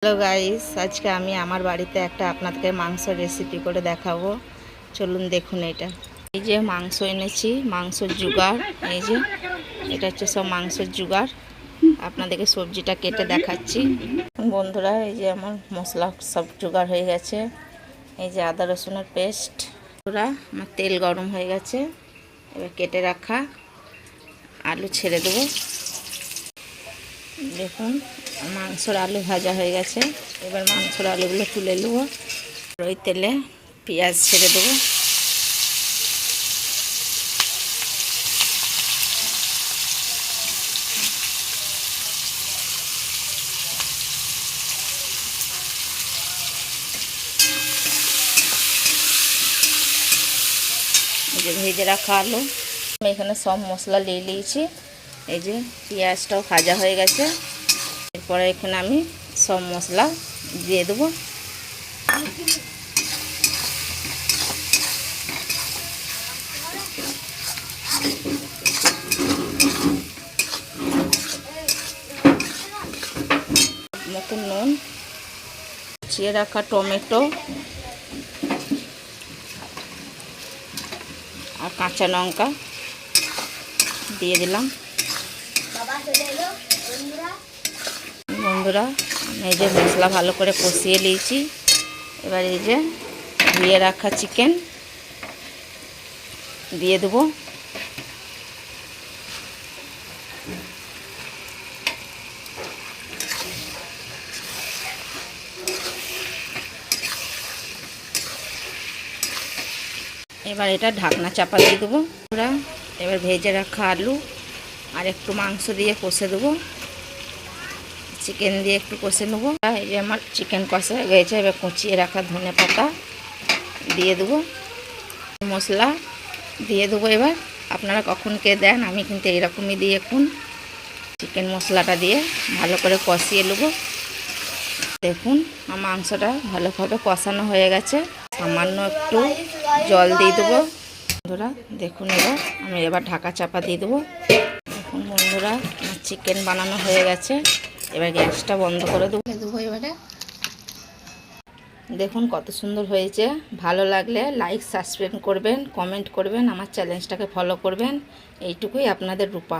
Hello guys, আজকে আমি আমার বাড়িতে একটা আপনাদেরকে মাংসের রেসিপি করে দেখাবো। চলুন দেখুন। এই যে মাংস এনেছি, মাংসের জোগাড়। এই যে এটা হচ্ছে সব মাংসের জোগাড়। আপনাদেরকে সবজিটা কেটে দেখাচ্ছি বন্ধুরা। এই যে আমার মশলা সব জোগাড় হয়ে গেছে। এই যে আদা রসুনের পেস্ট। বন্ধুরা, আমার তেল গরম হয়ে গেছে। এবার কেটে রাখা আলু ছেড়ে দেবো। দেখুন, মাংসর আলু ভাজা হয়ে গেছে। এবার মাংসর আলুগুলো তুলে নেবো। ওই তেলে পেঁয়াজ ছেড়ে দেবো। এই যে ভেজে রাখা আলু, আমি এখানে সব মশলা নিয়ে নিয়েছি। এই যে পেঁয়াজটাও ভাজা হয়ে গেছে। এরপরে এখানে আমি সব মশলা দিয়ে দেবো। মতো নুন, চিড়ে রাখা টমেটো আর কাঁচা লঙ্কা দিয়ে দিলাম। বন্ধুরা, এই যে মশলা ভালো করে কষিয়ে নিয়েছি। এবার এই যে ধুয়ে রাখা চিকেন দিয়ে দেবো। এবার এটা ঢাকনা চাপা দিয়ে দেবো। এবার ভেজে রাখা আলু আর একটু মাংস দিয়ে কষে দেবো। চিকেন দিয়ে একটু কষে নেবো। এই যে আমার চিকেন কষা হয়ে গেছে। এবার কুচিয়ে রাখা ধনে পাতা দিয়ে দেবো। মশলা দিয়ে দেবো। এবার আপনারা কখন কে দেন, আমি কিন্তু এইরকমই দিয়ে এখন চিকেন মশলাটা দিয়ে ভালো করে কষিয়ে নেবো। দেখুন, আমার মাংসটা ভালোভাবে কষানো হয়ে গেছে। সামান্য একটু জল দিয়ে দেবো। বন্ধুরা দেখুন, এবার ঢাকা চাপা দিয়ে দেবো। দেখুন বন্ধুরা, আমার চিকেন বানানো হয়ে গেছে। এবার গ্যাসটা বন্ধ করে দেবো। এবারে দেখুন কত সুন্দর হয়েছে। ভালো লাগলে লাইক সাবস্ক্রাইব করবেন, কমেন্ট করবেন, আমার চ্যানেলটাকে ফলো করবেন। এইটুকুই আপনাদের রূপা।